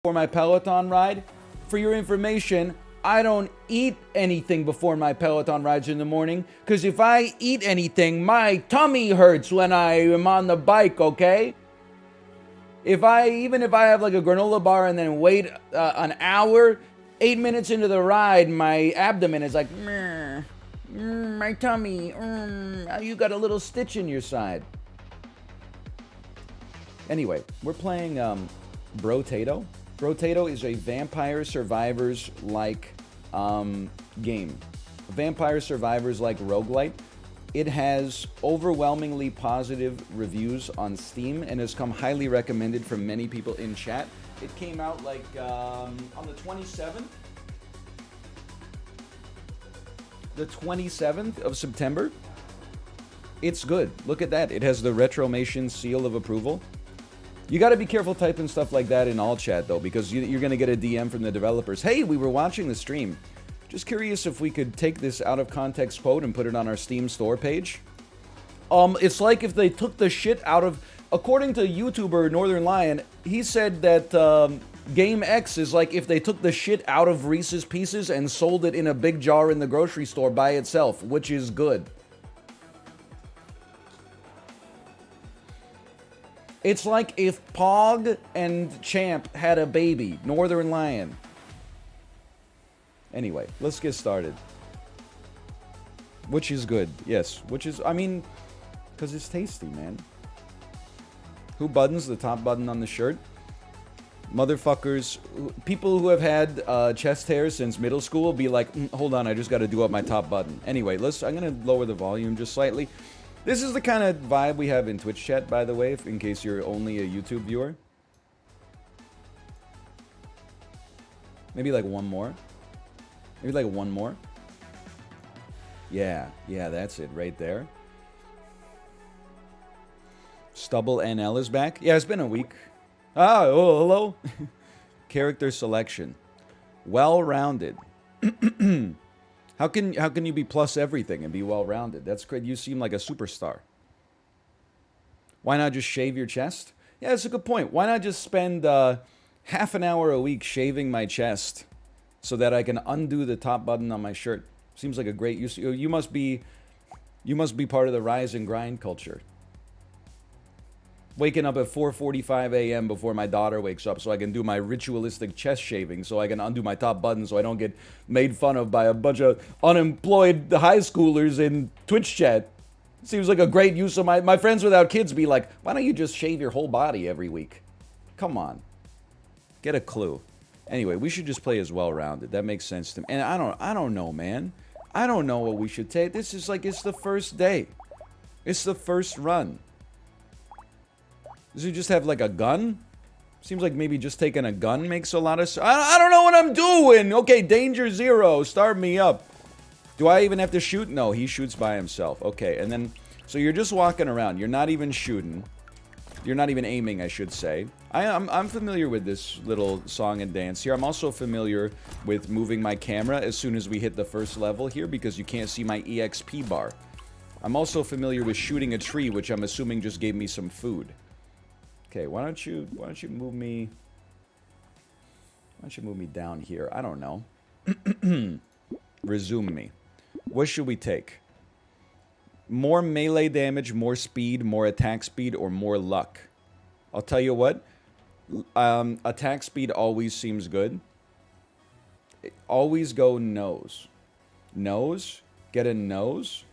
before my Peloton ride. For your information, I don't eat anything before my Peloton rides in the morning, because if I eat anything, my tummy hurts when I am on the bike, okay? Even if I have like a granola bar and then wait an hour, 8 minutes into the ride, my abdomen is like, my tummy, you got a little stitch in your side. Anyway, we're playing Brotato. Brotato is a Vampire Survivors-like game. Vampire Survivors-like roguelite. It has overwhelmingly positive reviews on Steam and has come highly recommended from many people in chat. It came out like on the 27th. The 27th of September. It's good. Look at that. It has the Retromation seal of approval. You got to be careful typing stuff like that in all chat, though, because you're going to get a DM from the developers. Hey, we were watching the stream. Just curious if we could take this out of context quote and put it on our Steam store page. It's like if they took the shit out of... According to YouTuber Northern Lion, he said that Game X is like if they took the shit out of Reese's Pieces and sold it in a big jar in the grocery store by itself, which is good. It's like if Pog and Champ had a baby, Northern Lion. Anyway, let's get started. Which is good, yes. Which is, I mean, because it's tasty, man. Who buttons the top button on the shirt? Motherfuckers, people who have had chest hair since middle school be like, hold on, I just got to do up my top button. Anyway, I'm going to lower the volume just slightly. This is the kind of vibe we have in Twitch chat, by the way, in case you're only a YouTube viewer. Maybe like one more. Maybe like one more. Yeah, that's it right there. Stubble NL is back. Yeah, it's been a week. Oh, hello. Character selection. Well-rounded. How can you be plus everything and be well-rounded? That's great. You seem like a superstar. Why not just shave your chest? Yeah, that's a good point. Why not just spend half an hour a week shaving my chest so that I can undo the top button on my shirt? Seems like a great use. You must be part of the rise and grind culture. Waking up at 4:45 a.m. before my daughter wakes up so I can do my ritualistic chest shaving so I can undo my top button so I don't get made fun of by a bunch of unemployed high schoolers in Twitch chat. Seems like a great use of my friends without kids be like, why don't you just shave your whole body every week? Come on. Get a clue. Anyway, we should just play as well-rounded. That makes sense to me. And I don't know, man. I don't know what we should take. This is like, it's the first day. It's the first run. Does he just have like a gun? Seems like maybe just taking a gun makes a lot of sense. I don't know what I'm doing. Okay, danger zero. Start me up. Do I even have to shoot? No, he shoots by himself. Okay, and then, so you're just walking around. You're not even shooting. You're not even aiming, I should say. I'm familiar with this little song and dance here. I'm also familiar with moving my camera as soon as we hit the first level here because you can't see my EXP bar. I'm also familiar with shooting a tree, which I'm assuming just gave me some food. Okay, why don't you move me? Why don't you move me down here? I don't know. Resume me. What should we take? More melee damage, more speed, more attack speed, or more luck? I'll tell you what. Attack speed always seems good. Always go nose. Nose? Get a nose?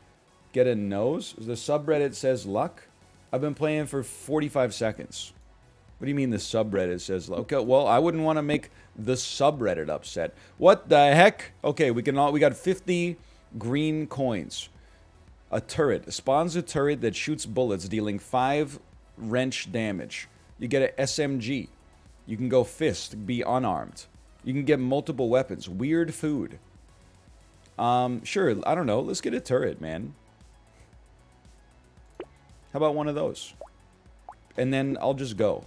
Get a nose? The subreddit says luck. I've been playing for 45 seconds. What do you mean the subreddit says luck? Okay, well, I wouldn't want to make the subreddit upset. What the heck? Okay, we got 50 green coins. A turret. Spawns a turret that shoots bullets, dealing 5 wrench damage. You get an SMG. You can go fist, be unarmed. You can get multiple weapons. Weird food. Sure, I don't know. Let's get a turret, man. How about one of those? And then I'll just go.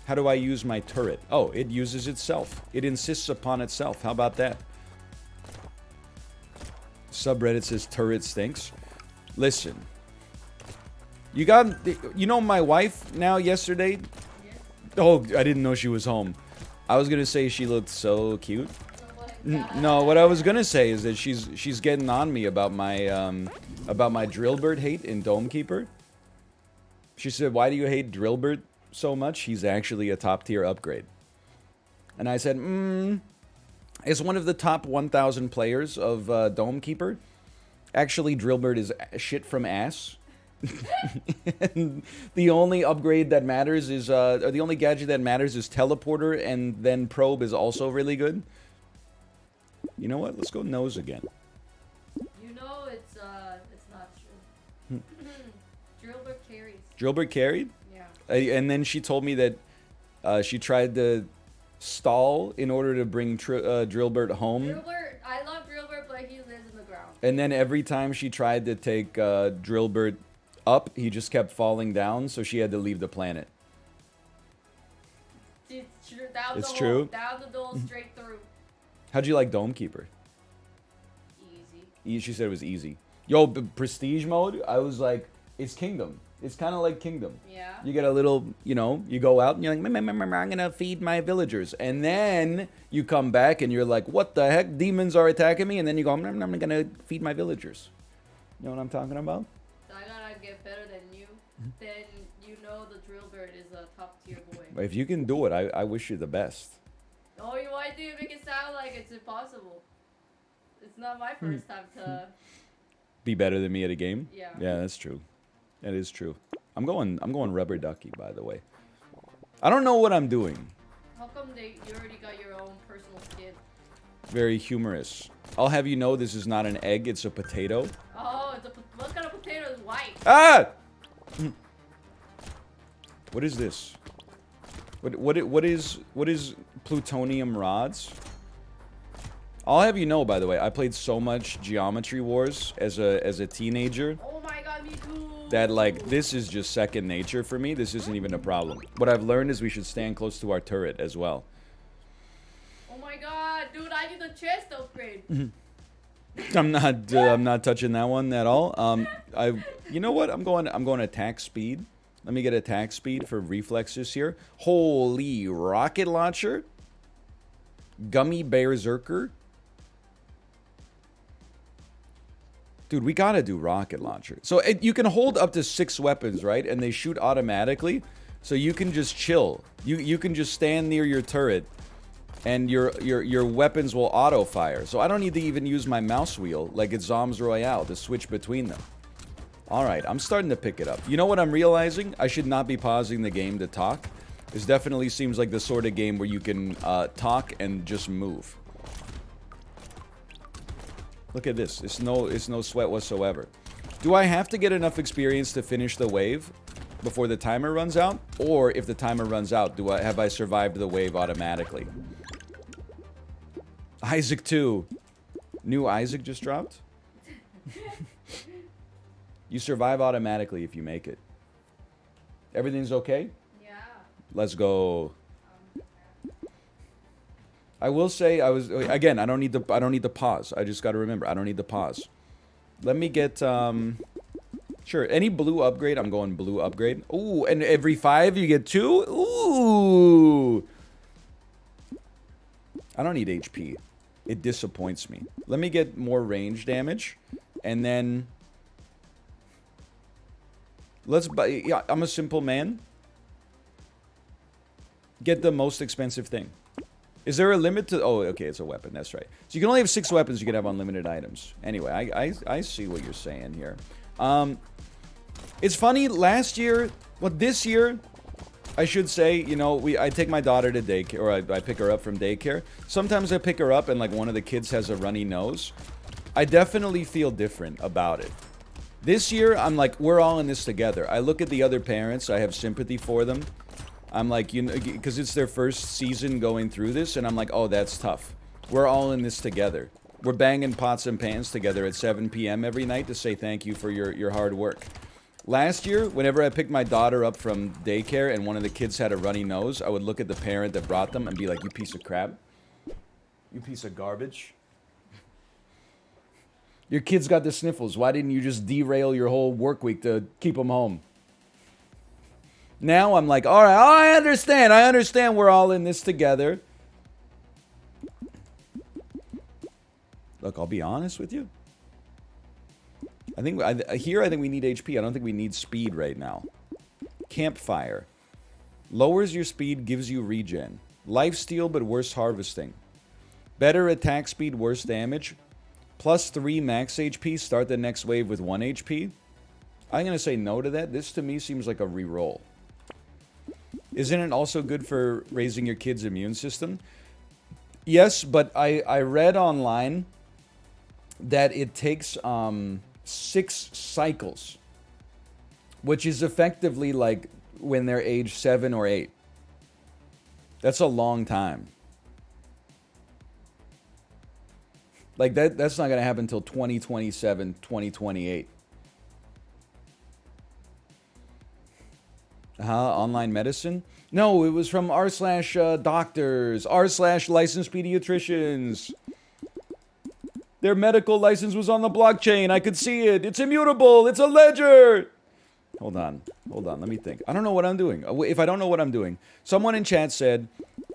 How do I use my turret? Oh, it uses itself. It insists upon itself. How about that? Subreddit says turret stinks. Listen. You got... You know my wife now yesterday? Oh, I didn't know she was home. I was gonna say she looked so cute. Oh my God. No, what I was gonna say is that she's getting on me about my Drillbird hate in Domekeeper. She said, "Why do you hate Drillbird so much? He's actually a top tier upgrade." And I said, as one of the top 1,000 players of Domekeeper, actually Drillbird is shit from ass. And the only upgrade that matters is, or the only gadget that matters is Teleporter, and then Probe is also really good. You know what? Let's go nose again. You know it's not true. Drillbird carries. Drillbird carried? Yeah. And then she told me that she tried to stall in order to bring Drillbird home. I love Drillbird, but he lives in the ground. And then every time she tried to take Drillbird up, he just kept falling down, so she had to leave the planet. It's true. Down It's the true. Hole, down the hole, straight through. How'd you like Domekeeper? Easy. She said it was easy. Yo, prestige mode, I was like, it's Kingdom. It's kind of like Kingdom. Yeah. You get a little, you know, you go out and you're like, I'm going to feed my villagers. And then you come back and you're like, what the heck? Demons are attacking me. And then you go, I'm going to feed my villagers. You know what I'm talking about? I gotta get better than you. Then you know the Drillbird is a top tier boy. If you can do it, I wish you the best. Oh, why do you make it sound like it's impossible? It's not my first time to... Be better than me at a game? Yeah. Yeah, that's true. That is true. I'm going rubber ducky, by the way. I don't know what I'm doing. How come you already got your own personal skin? Very humorous. I'll have you know this is not an egg, it's a potato. Oh, what kind of potato is white? Ah! What is this? What is plutonium rods? I'll have you know, by the way, I played so much Geometry Wars as a teenager. Oh my god, me too. That, like, this is just second nature for me. This isn't even a problem. What I've learned is we should stand close to our turret as well. Oh my god, dude, I need the chest upgrade. I'm not touching that one at all. You know what? I'm going attack speed. Let me get attack speed for reflexes here. Holy rocket launcher. Gummy berserker. Dude, we gotta do rocket launcher. So you can hold up to 6 weapons, right? And they shoot automatically. So you can just chill. You can just stand near your turret, and your weapons will auto fire. So I don't need to even use my mouse wheel like it's Zombs Royale to switch between them. All right, I'm starting to pick it up. You know what I'm realizing? I should not be pausing the game to talk. This definitely seems like the sort of game where you can talk and just move. Look at this. It's no sweat whatsoever. Do I have to get enough experience to finish the wave before the timer runs out? Or if the timer runs out, have I survived the wave automatically? Isaac 2. New Isaac just dropped? You survive automatically if you make it. Everything's okay? Yeah. Let's go. I will say I don't need the pause. I just got to remember I don't need the pause. Let me get sure, any blue upgrade, I'm going blue upgrade. Ooh, and every 5 you get 2? Ooh. I don't need HP. It disappoints me. Let me get more range damage, and then let's buy. Yeah, I'm a simple man. Get the most expensive thing. Is there a limit to... Oh, okay, it's a weapon. That's right. So you can only have 6 weapons. You can have unlimited items. Anyway, I see what you're saying here. It's funny. Last year... Well, this year... I should say, you know, I take my daughter to daycare, or I pick her up from daycare. Sometimes I pick her up and, like, one of the kids has a runny nose. I definitely feel different about it. This year, I'm like, we're all in this together. I look at the other parents. I have sympathy for them. I'm like, you know, because it's their first season going through this, and I'm like, oh, that's tough. We're all in this together. We're banging pots and pans together at 7 p.m. every night to say thank you for your hard work. Last year, whenever I picked my daughter up from daycare and one of the kids had a runny nose, I would look at the parent that brought them and be like, you piece of crap. You piece of garbage. Your kid's got the sniffles. Why didn't you just derail your whole work week to keep them home? Now I'm like, all right, I understand we're all in this together. Look, I'll be honest with you. I think I think we need HP. I don't think we need speed right now. Campfire. Lowers your speed, gives you regen. Lifesteal, but worse harvesting. Better attack speed, worse damage. +3 max HP, start the next wave with 1 HP. I'm going to say no to that. This to me seems like a reroll. Isn't it also good for raising your kid's immune system? Yes, but I read online that it takes 6 cycles, which is effectively like when they're age 7 or 8. That's a long time. Like that's not going to happen until 2027, 2028. Online medicine? No, it was from r/doctors, r/licensed pediatricians. Their medical license was on the blockchain. I could see it. It's immutable. It's a ledger. Hold on. Let me think. I don't know what I'm doing. If I don't know what I'm doing, someone in chat said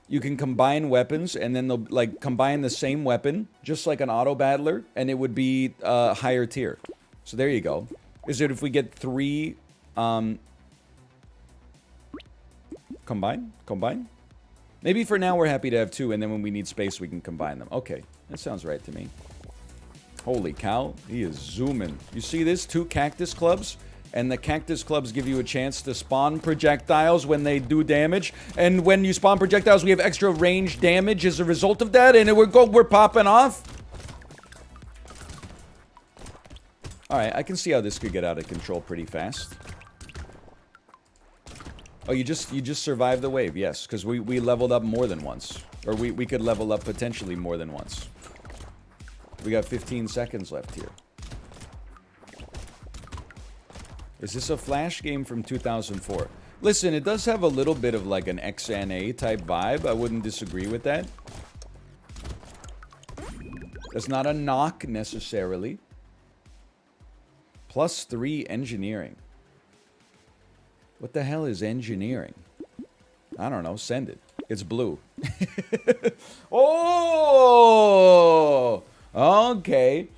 you can combine weapons and then they'll like combine the same weapon, just like an auto battler, and it would be higher tier. So there you go. Is it if we get 3 combine? Maybe for now we're happy to have 2, and then when we need space we can combine them. Okay, that sounds right to me. Holy cow, he is zooming. You see this? 2 cactus clubs? And the cactus clubs give you a chance to spawn projectiles when they do damage. And when you spawn projectiles, we have extra range damage as a result of that. And we're popping off. Alright, I can see how this could get out of control pretty fast. Oh, you just survived the wave, yes. Because we leveled up more than once. Or we could level up potentially more than once. We got 15 seconds left here. Is this a Flash game from 2004? Listen, it does have a little bit of like an XNA type vibe. I wouldn't disagree with that. That's not a knock necessarily. +3 engineering. What the hell is engineering? I don't know. Send it. It's blue. Oh! Okay.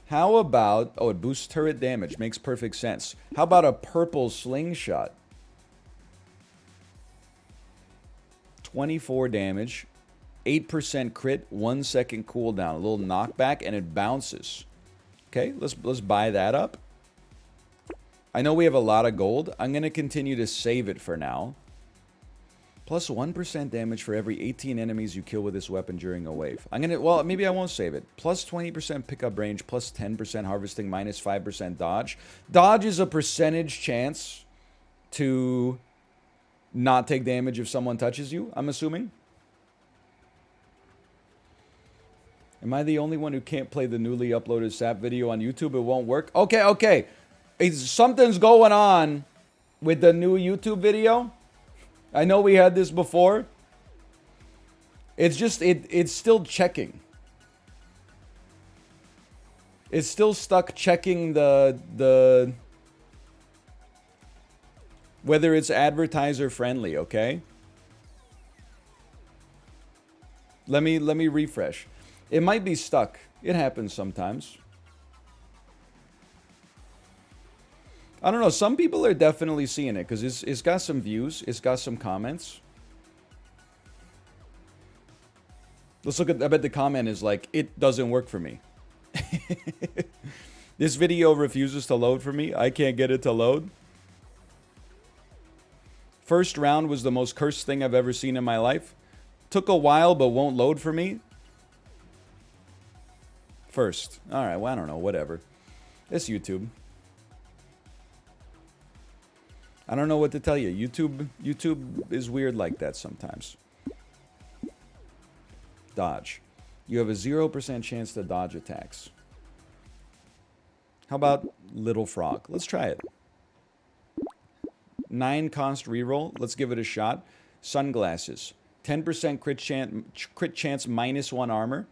How about... Oh, it boosts turret damage. Makes perfect sense. How about a purple slingshot? 24 damage. 8% crit. 1 second cooldown. A little knockback, and it bounces. Okay, let's buy that up. I know we have a lot of gold. I'm going to continue to save it for now. Plus 1% damage for every 18 enemies you kill with this weapon during a wave. I'm going to... Well, maybe I won't save it. Plus 20% pickup range. Plus 10% harvesting. Minus 5% dodge. Dodge is a percentage chance to not take damage if someone touches you, I'm assuming. Am I the only one who can't play the newly uploaded SAP video on YouTube? It won't work? Okay. Something's going on with the new YouTube video. I know we had this before. It's just, it's still checking. It's still stuck checking the whether it's advertiser friendly, okay? Let me refresh. It might be stuck. It happens sometimes. I don't know. Some people are definitely seeing it because it's got some views. It's got some comments. Let's look at... I bet the comment is like, it doesn't work for me. This video refuses to load for me. I can't get it to load. First round was the most cursed thing I've ever seen in my life. Took a while, but won't load for me. First. Alright, well, I don't know. Whatever. It's YouTube. I don't know what to tell you. YouTube is weird like that sometimes. Dodge. You have a 0% chance to dodge attacks. How about Little Frog? Let's try it. 9 cost reroll. Let's give it a shot. Sunglasses. 10% crit chance minus 1 armor.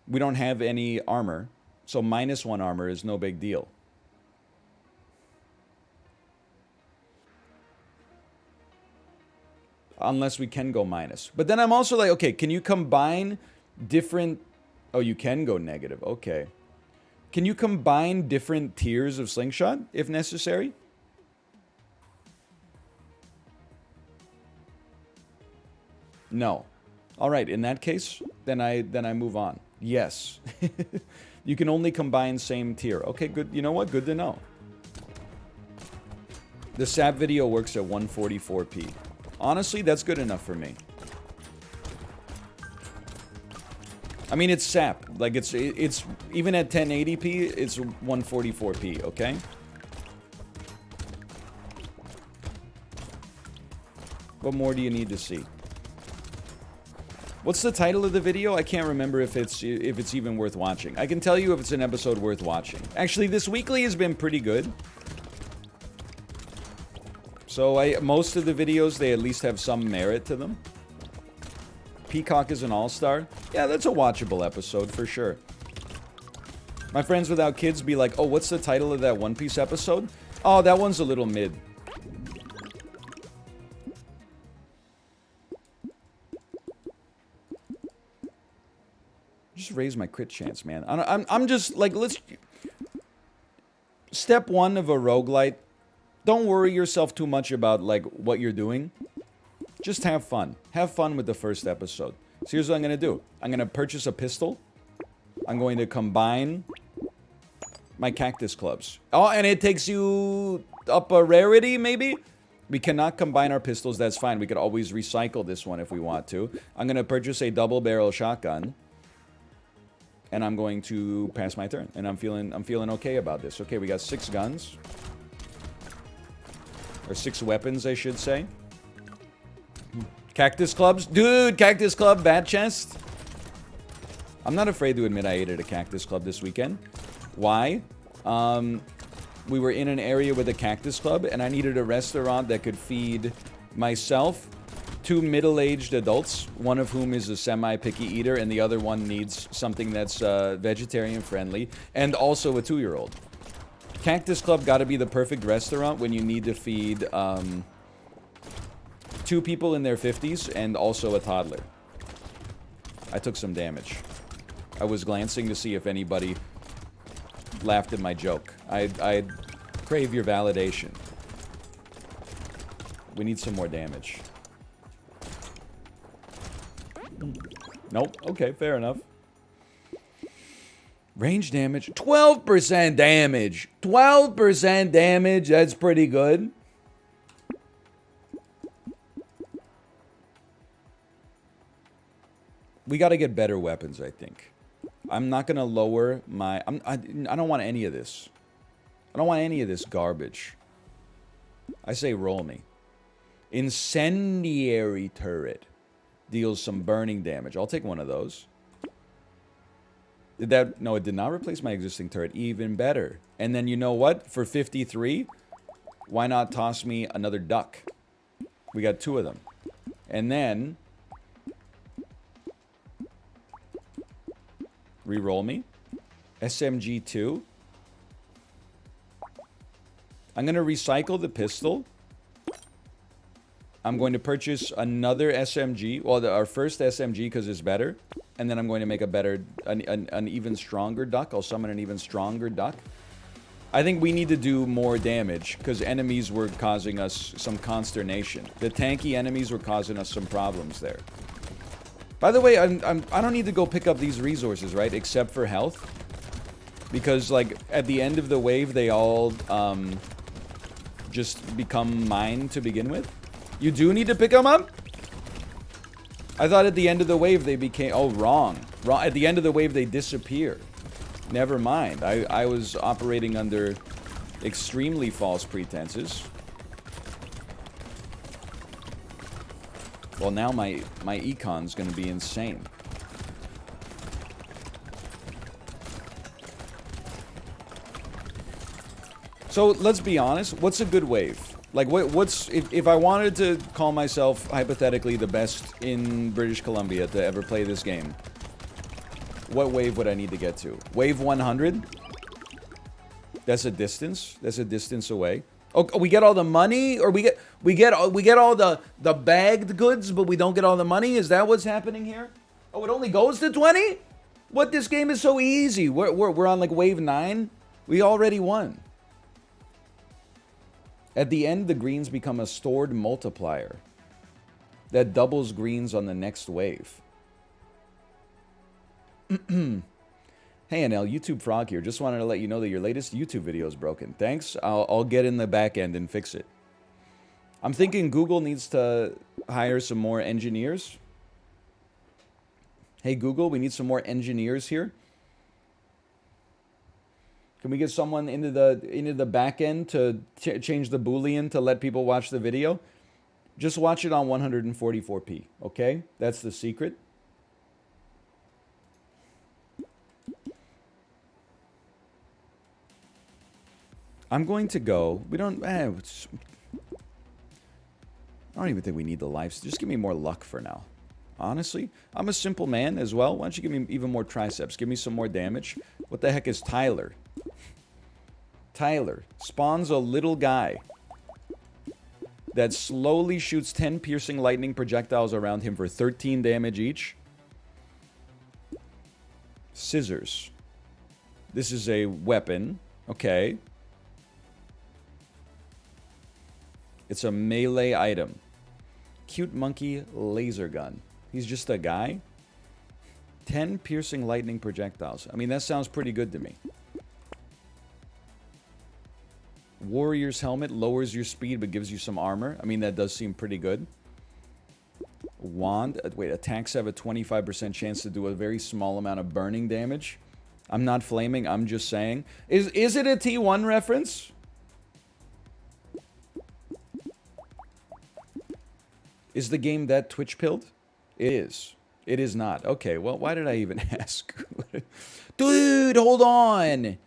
We don't have any armor, so minus 1 armor is no big deal. Unless we can go minus. But then I'm also like, okay, can you combine different Oh, you can go negative. Okay. Can you combine different tiers of slingshot if necessary? No. All right, in that case, then I move on. Yes. You can only combine same tier. Okay, good. You know what? Good to know. The SAP video works at 144p. Honestly, that's good enough for me. I mean, it's SAP. Like, it's even at 1080p, it's 144p, okay? What more do you need to see? What's the title of the video? I can't remember if it's even worth watching. I can tell you if it's an episode worth watching. Actually, this weekly has been pretty good. So most of the videos, they at least have some merit to them. Peacock is an all-star. Yeah, that's a watchable episode for sure. My friends without kids be like, oh, what's the title of that One Piece episode? Oh, that one's a little mid. Just raise my crit chance, man. I'm just like, let's... Step one of a roguelite. Don't worry yourself too much about, like, what you're doing. Just have fun. Have fun with the first episode. So here's what I'm going to do. I'm going to purchase a pistol. I'm going to combine my cactus clubs. Oh, and it takes you up a rarity, maybe? We cannot combine our pistols. That's fine. We could always recycle this one if we want to. I'm going to purchase a double barrel shotgun. And I'm going to pass my turn. And I'm feeling okay about this. Okay, we got 6 guns. Or 6 weapons, I should say. Cactus clubs? Dude, cactus club, bat chest. I'm not afraid to admit I ate at a cactus club this weekend. Why? We were in an area with a cactus club, and I needed a restaurant that could feed myself, 2 middle-aged adults, one of whom is a semi-picky eater, and the other one needs something that's vegetarian-friendly, and also a 2-year-old. Cactus Club gotta be the perfect restaurant when you need to feed 2 people in their 50s and also a toddler. I took some damage. I was glancing to see if anybody laughed at my joke. I crave your validation. We need some more damage. Nope. Okay, fair enough. Range damage. 12% damage. 12% damage. That's pretty good. We got to get better weapons, I think. I'm not going to lower my... I don't want any of this. I don't want any of this garbage. I say roll me. Incendiary turret. Deals some burning damage. I'll take one of those. Did that... No, it did not replace my existing turret. Even better. And then you know what? For 53, why not toss me another duck? We got 2 of them. And then... Reroll me. SMG2. I'm going to recycle the pistol. I'm going to purchase another SMG. Well, our first SMG because it's better. And then I'm going to make a better, an even stronger duck. I'll summon an even stronger duck. I think we need to do more damage because enemies were causing us some consternation. The tanky enemies were causing us some problems there. By the way, I don't need to go pick up these resources, right? Except for health. Because, like, at the end of the wave, they all just become mine to begin with. You do need to pick them up? I thought at the end of the wave they became... Oh, wrong. At the end of the wave they disappear. Never mind. I was operating under extremely false pretenses. Well, now my econ's gonna be insane. So, let's be honest. What's a good wave? Like, what's... If I wanted to call myself, hypothetically, the best in British Columbia to ever play this game, what wave would I need to get to? Wave 100? That's a distance? That's a distance away. Oh, we get all the money? Or we get all the bagged goods, but we don't get all the money? Is that what's happening here? Oh, it only goes to 20? What? This game is so easy. We're on like wave 9. We already won. At the end, the greens become a stored multiplier that doubles greens on the next wave. Hey NL, YouTube Frog here. Just wanted to let you know that your latest YouTube video is broken. Thanks. I'll get in the back end and fix it. I'm thinking Google needs to hire some more engineers. Hey Google, we need some more engineers here. Can we get someone into the back end to change the Boolean to let people watch the video? Just watch it on 144p, okay? That's the secret. I'm going to go. We don't. I don't even think we need the lives. Just give me more luck for now. Honestly, I'm a simple man as well. Why don't you give me even more triceps? Give me some more damage. What the heck is Tyler? Tyler spawns a little guy that slowly shoots 10 piercing lightning projectiles around him for 13 damage each. Scissors. This is a weapon. Okay. It's a melee item. Cute monkey laser gun. He's just a guy. 10 piercing lightning projectiles. I mean, that sounds pretty good to me. Warrior's helmet lowers your speed but gives you some armor. I mean, that does seem pretty good. Wand. Wait, attacks have a 25% chance to do a very small amount of burning damage. I'm not flaming. I'm just saying. Is it a T1 reference? Is the game that Twitch-pilled? It is. It is not. Okay, well, why did I even ask? Dude, hold on!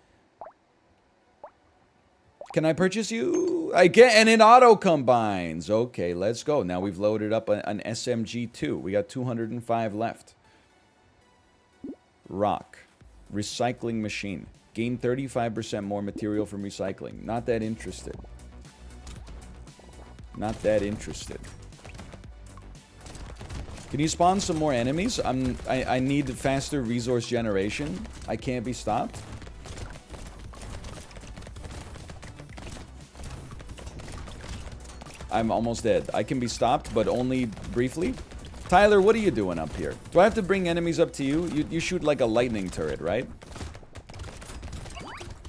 Can I purchase you? I can, and it auto-combines. Okay, let's go. Now we've loaded up an SMG2. We got 205 left. Rock. Recycling machine. Gain 35% more material from recycling. Not that interested. Not that interested. Can you spawn some more enemies? I need faster resource generation. I can't be stopped. I'm almost dead. I can be stopped, but only briefly. Tyler, what are you doing up here? Do I have to bring enemies up to you? You shoot like a lightning turret, right?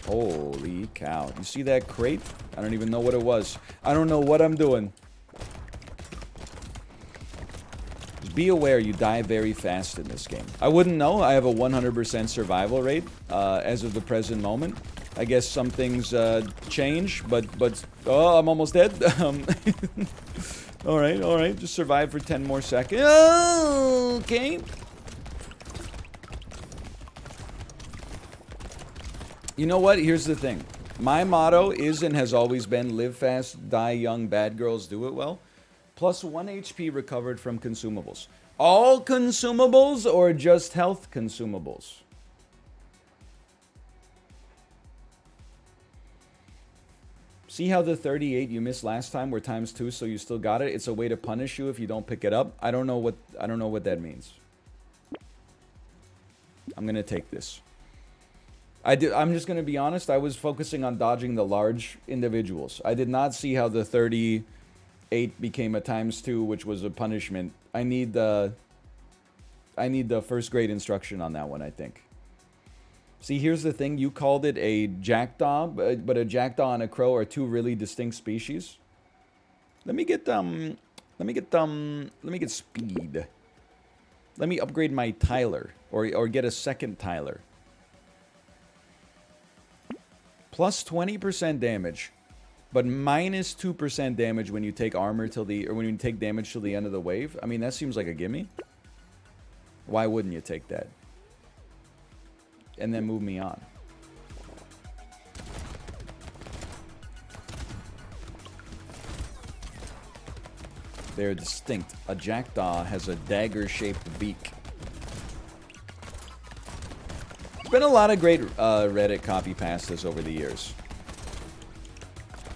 Holy cow. You see that crate? I don't even know what it was. I don't know what I'm doing. Just be aware you die very fast in this game. I wouldn't know. I have a 100% survival rate as of the present moment. I guess some things change, but oh, I'm almost dead. All right. Just survive for 10 more seconds. Okay. You know what? Here's the thing. My motto is and has always been live fast, die young, bad girls do it well. Plus 1 HP recovered from consumables. All consumables or just health consumables? See how the 38 you missed last time were ×2, so you still got it? It's a way to punish you if you don't pick it up. I don't know what that means. I'm gonna take this. I'm just gonna be honest, I was focusing on dodging the large individuals. I did not see how the 38 became a ×2, which was a punishment. I need the first grade instruction on that one, I think. See, here's the thing. You called it a jackdaw, but a jackdaw and a crow are two really distinct species. Let me get speed. Let me upgrade my Tyler, or get a second Tyler. Plus 20% damage, but minus 2% damage when you take armor when you take damage till the end of the wave. I mean, that seems like a gimme. Why wouldn't you take that? And then move me on. They're distinct. A jackdaw has a dagger-shaped beak. There's been a lot of great Reddit copy pastas over the years.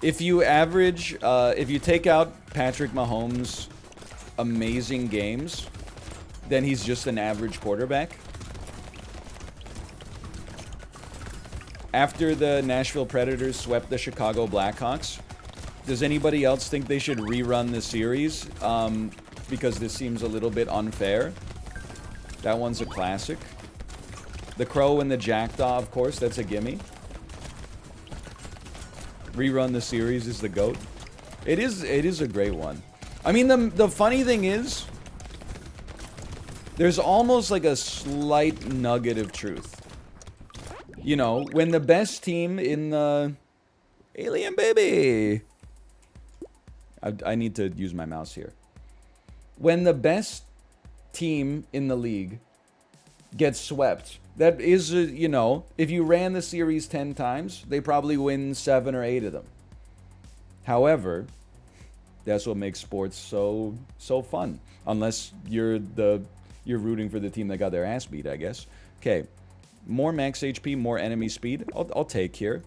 If you average, if you take out Patrick Mahomes' amazing games, then he's just an average quarterback. After the Nashville Predators swept the Chicago Blackhawks, does anybody else think they should rerun the series? Because this seems a little bit unfair. That one's a classic. The Crow and the Jackdaw, of course, that's a gimme. Rerun the series is the GOAT. It is a great one. I mean, the funny thing is, there's almost like a slight nugget of truth. You know, when the best team in the... Alien baby! I need to use my mouse here. When the best team in the league gets swept, that is, you know, if you ran the series 10 times, they probably win 7 or 8 of them. However, that's what makes sports so fun. Unless you're rooting for the team that got their ass beat, I guess. Okay, more max HP, more enemy speed. I'll take here.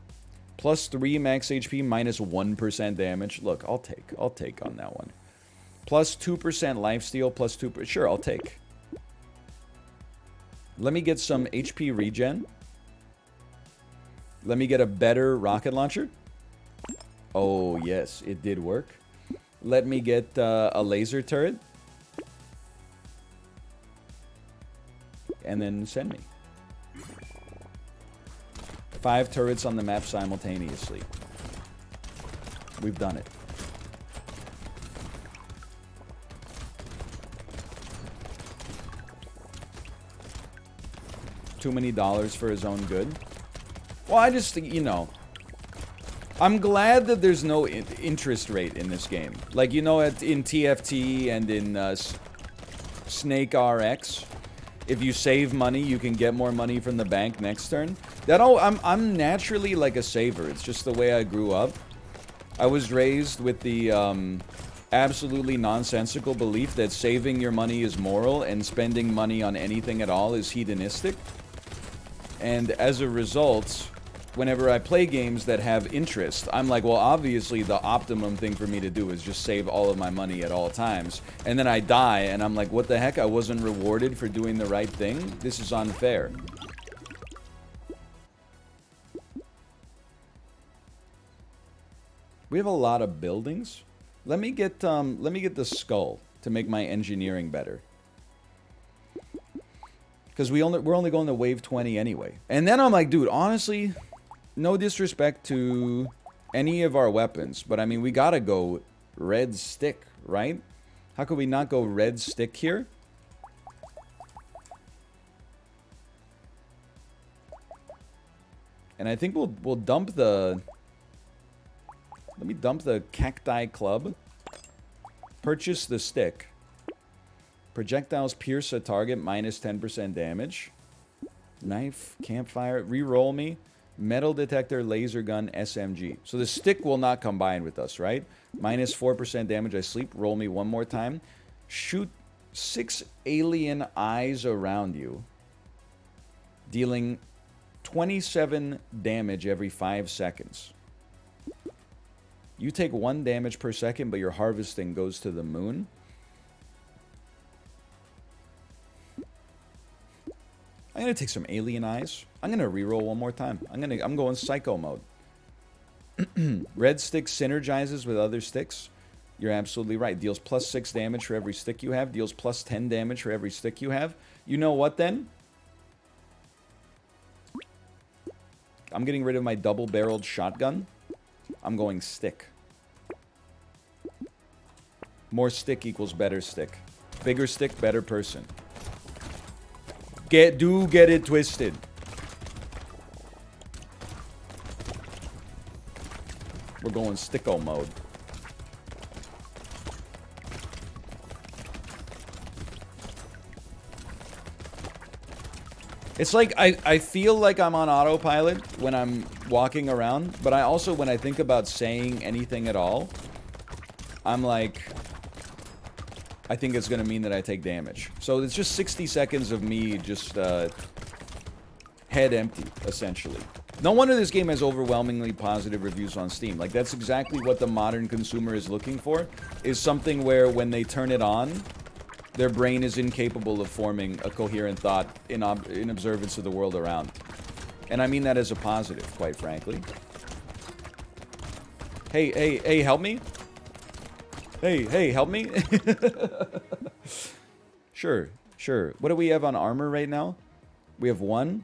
Plus 3 max HP, minus 1% damage. Look, I'll take on that one. Plus 2% lifesteal, plus 2%. Sure, I'll take. Let me get some HP regen. Let me get a better rocket launcher. Oh, yes, it did work. Let me get a laser turret. And then send me. 5 turrets on the map simultaneously. We've done it. Too many dollars for his own good. Well, I just think, you know, I'm glad that there's no interest rate in this game. Like, you know, in TFT and in Snake RX, if you save money, you can get more money from the bank next turn. I'm naturally like a saver. It's just the way I grew up. I was raised with the absolutely nonsensical belief that saving your money is moral and spending money on anything at all is hedonistic. And as a result, whenever I play games that have interest, I'm like, well, obviously the optimum thing for me to do is just save all of my money at all times. And then I die, and I'm like, what the heck? I wasn't rewarded for doing the right thing? This is unfair. We have a lot of buildings. Let me get the skull to make my engineering better. Because we're only going to wave 20 anyway. And then I'm like, dude, honestly, no disrespect to any of our weapons, but I mean, we gotta go red stick, right? How could we not go red stick here? And I think we'll dump the... Let me dump the cacti club. Purchase the stick. Projectiles pierce a target, minus 10% damage. Knife, campfire, re-roll me. Metal detector, laser gun, SMG. So the stick will not combine with us, right? Minus 4% damage, I sleep. Roll me one more time. Shoot 6 alien eyes around you. Dealing 27 damage every 5 seconds. You take 1 damage per second, but your harvesting goes to the moon. I'm gonna take some alien eyes. I'm gonna reroll one more time. I'm going psycho mode. Red stick synergizes with other sticks. You're absolutely right. Deals plus 6 damage for every stick you have. Deals plus 10 damage for every stick you have. You know what then? I'm getting rid of my double-barreled shotgun. I'm going stick. More stick equals better stick. Bigger stick, better person. Get it twisted. We're going sticko mode. It's like I feel like I'm on autopilot when I'm walking around, but I also, when I think about saying anything at all, I'm like, I think it's going to mean that I take damage. So it's just 60 seconds of me just head empty, essentially. No wonder this game has overwhelmingly positive reviews on Steam. Like, that's exactly what the modern consumer is looking for, is something where when they turn it on, their brain is incapable of forming a coherent thought in observance of the world around. And I mean that as a positive, quite frankly. Hey, help me? Hey, help me? Sure. What do we have on armor right now? We have 1.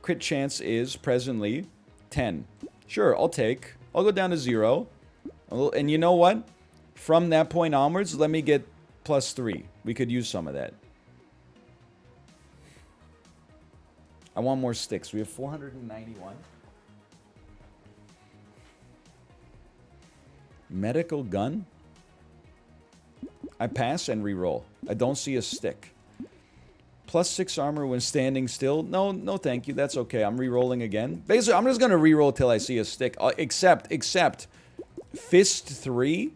Crit chance is presently 10. Sure, I'll go down to 0. And you know what? From that point onwards, let me get +3. We could use some of that. I want more sticks. We have 491. Medical gun? I pass and reroll. I don't see a stick. +6 armor when standing still. No, thank you. That's okay. I'm rerolling again. Basically, I'm just going to reroll till I see a stick. Except Fist 3.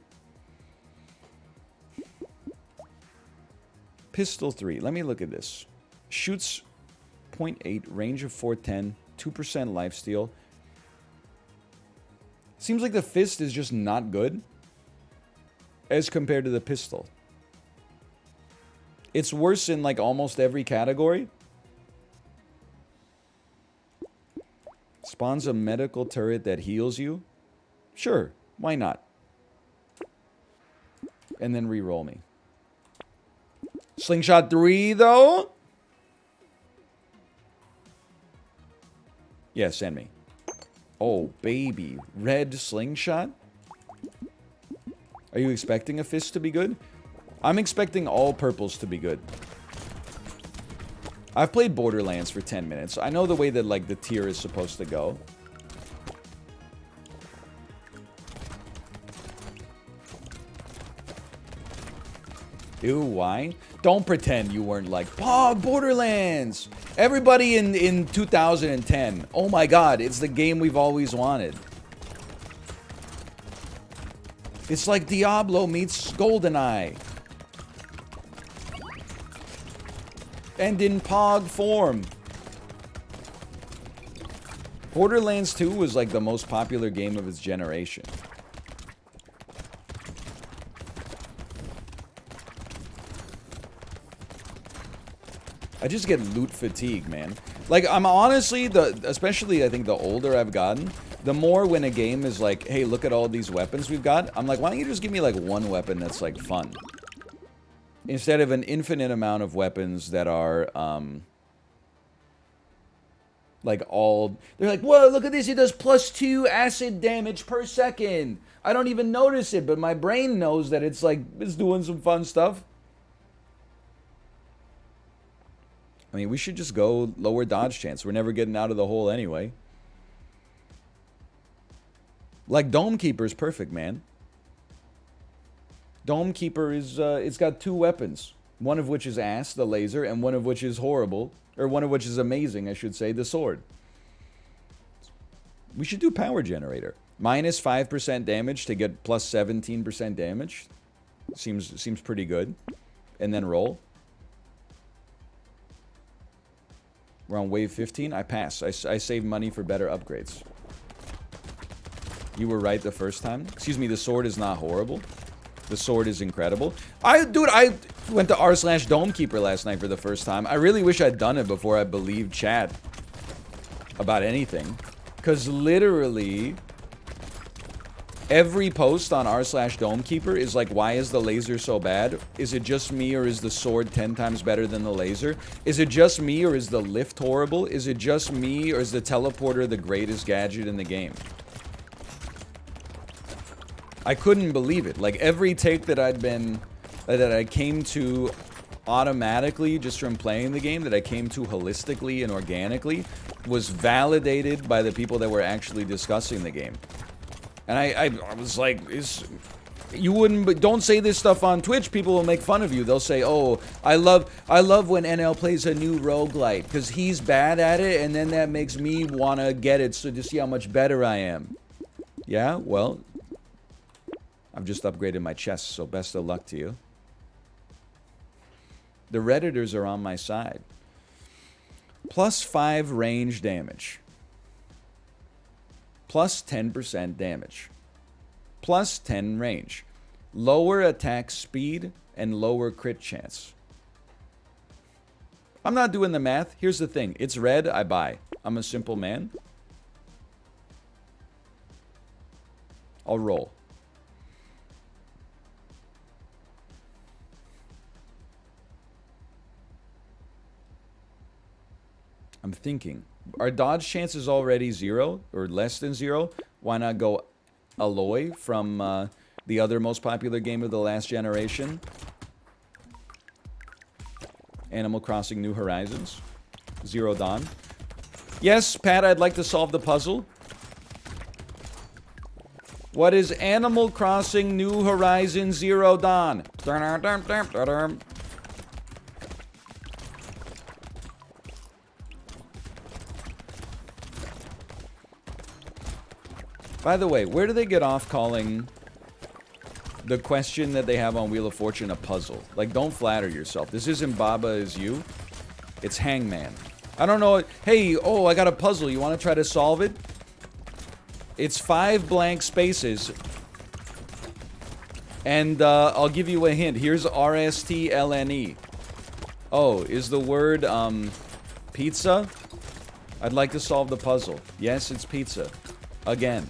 Pistol 3. Let me look at this. Shoots 0.8, range of 410, 2% lifesteal. Seems like the fist is just not good as compared to the pistol. It's worse in like almost every category. Spawns a medical turret that heals you. Sure, why not? And then re-roll me. Slingshot 3 though? Yeah, send me. Oh, baby. Red slingshot? Are you expecting a fist to be good? I'm expecting all purples to be good. I've played Borderlands for 10 minutes. I know the way that, like, the tier is supposed to go. Ew, why? Don't pretend you weren't like, Pog, Borderlands! Everybody in 2010. Oh my god, it's the game we've always wanted. It's like Diablo meets GoldenEye. And in Pog form. Borderlands 2 was like the most popular game of its generation. I just get loot fatigue, man. Like, I'm honestly, especially I think the older I've gotten, the more when a game is like, hey, look at all these weapons we've got, I'm like, why don't you just give me like one weapon that's like fun? Instead of an infinite amount of weapons that are, like all, they're like, whoa, look at this, it does +2 acid damage per second. I don't even notice it, but my brain knows that it's like, it's doing some fun stuff. I mean, we should just go lower dodge chance. We're never getting out of the hole anyway. Like, Dome Keeper is perfect, man. Dome Keeper is, it's got 2 weapons. One of which is ass, the laser, and one of which is horrible. Or one of which is amazing, I should say, the sword. We should do Power Generator. Minus 5% damage to get plus 17% damage. Seems pretty good. And then roll. We're on wave 15. I pass. I save money for better upgrades. You were right the first time. Excuse me, the sword is not horrible. The sword is incredible. Dude, I went to r/Domekeeper last night for the first time. I really wish I'd done it before I believed chat about anything. Because literally, every post on r/Domekeeper is like, why is the laser so bad? Is it just me, or is the sword 10 times better than the laser? Is it just me, or is the lift horrible? Is it just me, or is the teleporter the greatest gadget in the game? I couldn't believe it. Like, every take that that I came to automatically just from playing the game, that I came to holistically and organically, was validated by the people that were actually discussing the game. And I was like, you wouldn't, but don't say this stuff on Twitch. People will make fun of you. They'll say, oh, I love when NL plays a new roguelite because he's bad at it, and then that makes me want to get it so to see how much better I am. Yeah, well, I've just upgraded my chest, so best of luck to you. The Redditors are on my side. Plus 5 range damage. Plus 10% damage. Plus 10 range. Lower attack speed and lower crit chance. I'm not doing the math. Here's the thing. It's red, I buy. I'm a simple man. I'll roll. I'm thinking. Are dodge chances already 0 or less than 0? Why not go Aloy from the other most popular game of the last generation? Animal Crossing New Horizons. Zero Dawn. Yes, Pat, I'd like to solve the puzzle. What is Animal Crossing New Horizons Zero Dawn? By the way, where do they get off calling the question that they have on Wheel of Fortune a puzzle? Like, don't flatter yourself. This isn't Baba Is You. It's Hangman. I don't know. Hey, oh, I got a puzzle. You want to try to solve it? It's 5 blank spaces. And I'll give you a hint. Here's RSTLNE. Oh, is the word pizza? I'd like to solve the puzzle. Yes, it's pizza. Again.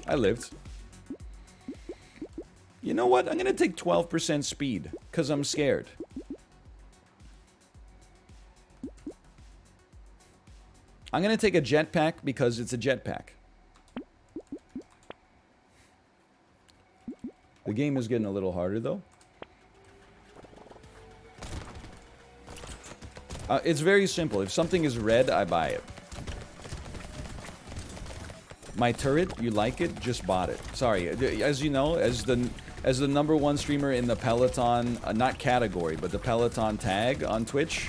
I lived. You know what? I'm going to take 12% speed, because I'm scared. I'm going to take a jetpack because it's a jetpack. The game is getting a little harder, though. It's very simple. If something is red, I buy it. My turret, you like it? Just bought it. Sorry, as you know, as the #1 streamer in the Peloton, not category, but the Peloton tag on Twitch,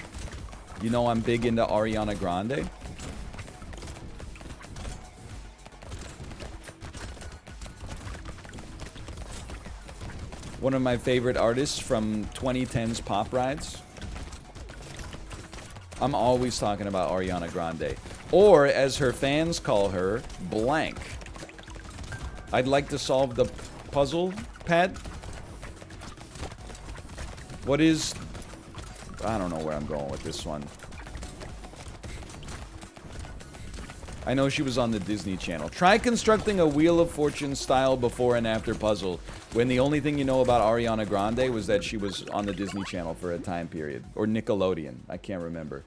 you know I'm big into Ariana Grande. One of my favorite artists from 2010's Pop Rides. I'm always talking about Ariana Grande. Or, as her fans call her, blank. I'd like to solve the puzzle, Pat. What is... I don't know where I'm going with this one. I know she was on the Disney Channel. Try constructing a Wheel of Fortune style before and after puzzle when the only thing you know about Ariana Grande was that she was on the Disney Channel for a time period. Or Nickelodeon. I can't remember.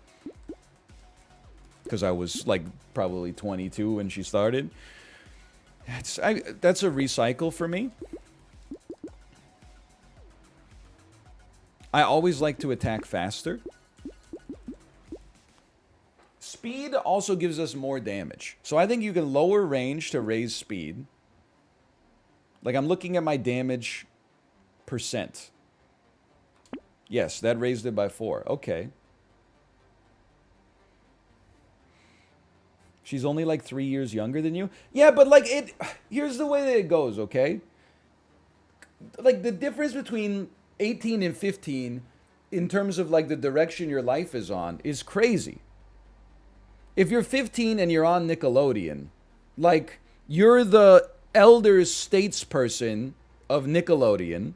Because I was, like, probably 22 when she started. That's a recycle for me. I always like to attack faster. Speed also gives us more damage. So I think you can lower range to raise speed. Like, I'm looking at my damage percent. Yes, that raised it by 4. Okay. She's only like 3 years younger than you? Yeah, but like here's the way that it goes, okay? Like the difference between 18 and 15 in terms of like the direction your life is on is crazy. If you're 15 and you're on Nickelodeon, like you're the elder statesperson of Nickelodeon.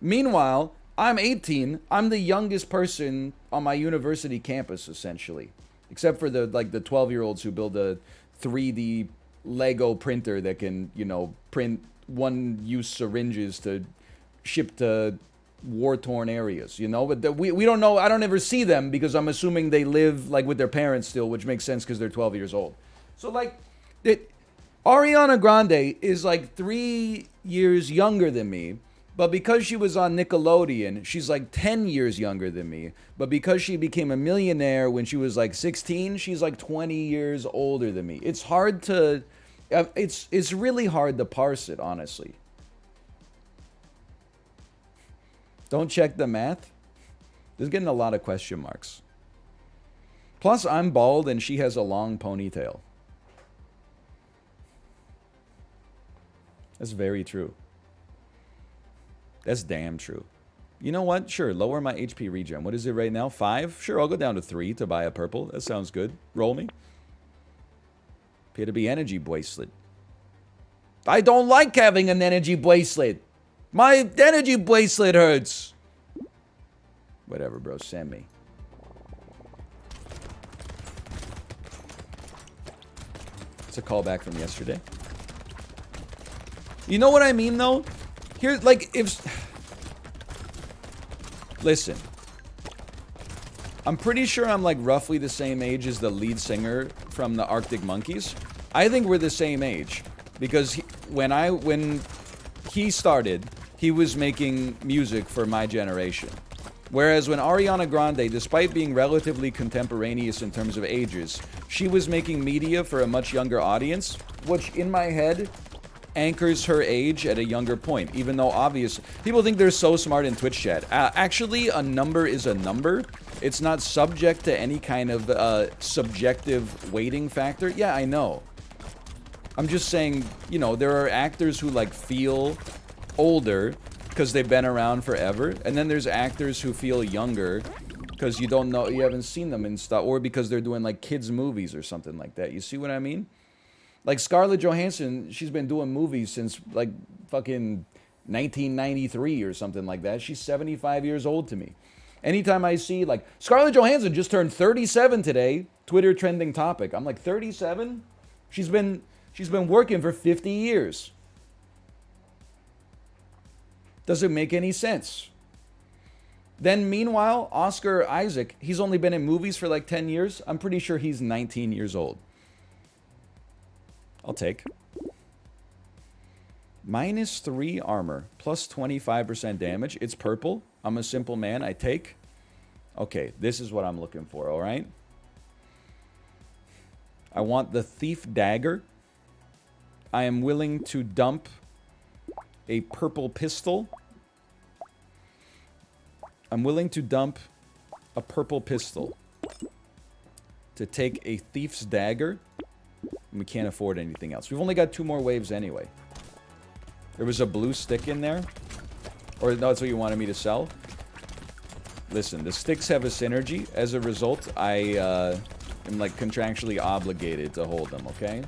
Meanwhile, I'm 18. I'm the youngest person on my university campus, essentially. Except for the 12-year-olds who build a 3D Lego printer that can, you know, print one-use syringes to ship to war-torn areas, you know? But we don't know. I don't ever see them because I'm assuming they live, like, with their parents still, which makes sense because they're 12 years old. So, like, Ariana Grande is, like, 3 years younger than me. But because she was on Nickelodeon, she's like 10 years younger than me. But because she became a millionaire when she was like 16, she's like 20 years older than me. It's hard to... It's really hard to parse it, honestly. Don't check the math. There's getting a lot of question marks. Plus, I'm bald and she has a long ponytail. That's very true. That's damn true. You know what? Sure, lower my HP regen. What is it right now? 5? Sure, I'll go down to 3 to buy a purple. That sounds good. Roll me. Appear to be energy bracelet. I don't like having an energy bracelet. My energy bracelet hurts. Whatever, bro. Send me. a callback from yesterday. You know what I mean, though? Here, like, if... Listen. I'm pretty sure I'm, like, roughly the same age as the lead singer from the Arctic Monkeys. I think we're the same age. Because when he started, he was making music for my generation. Whereas when Ariana Grande, despite being relatively contemporaneous in terms of ages, she was making media for a much younger audience, which in my head anchors her age at a younger point, even though obvious people think they're so smart in Twitch chat. Actually, a number is a number. It's not subject to any kind of subjective weighting factor. Yeah, I know. I'm just saying, you know, there are actors who like feel older because they've been around forever, and then there's actors who feel younger because you don't know, you haven't seen them and stuff, or because they're doing like kids movies or something like that. You see what I mean? Like Scarlett Johansson, she's been doing movies since like fucking 1993 or something like that. She's 75 years old to me. Anytime I see like Scarlett Johansson just turned 37 today, Twitter trending topic. I'm like 37? She's been working for 50 years. Doesn't make any sense. Then meanwhile, Oscar Isaac, he's only been in movies for like 10 years. I'm pretty sure he's 19 years old. I'll take. -3 armor, plus 25% damage. It's purple. I'm a simple man. I take. Okay, this is what I'm looking for, all right? I want the Thief Dagger. I am willing to dump a purple pistol. I'm willing to dump a purple pistol to take a Thief's Dagger. And we can't afford anything else. We've only got 2 more waves anyway. There was a blue stick in there. Or no, that's what you wanted me to sell? Listen, the sticks have a synergy. As a result, I am like contractually obligated to hold them, okay?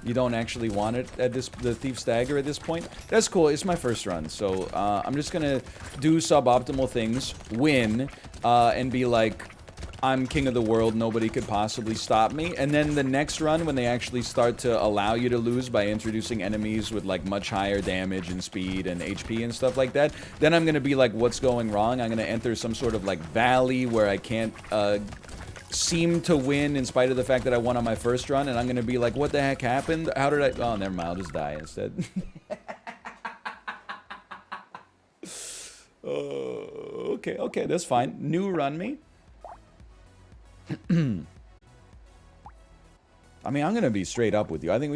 You don't actually want it at the Thief's Dagger at this point? That's cool. It's my first run, so I'm just gonna do suboptimal things, win, and be like, I'm king of the world, nobody could possibly stop me. And then the next run, when they actually start to allow you to lose by introducing enemies with like much higher damage and speed and HP and stuff like that, then I'm gonna be like, what's going wrong? I'm gonna enter some sort of like valley where I can't seem to win in spite of the fact that I won on my first run, and I'm gonna be like, what the heck happened? How did I... Oh, never mind, I'll just die instead. Okay, that's fine. New run me. I mean, I'm gonna be straight up with you. I think we should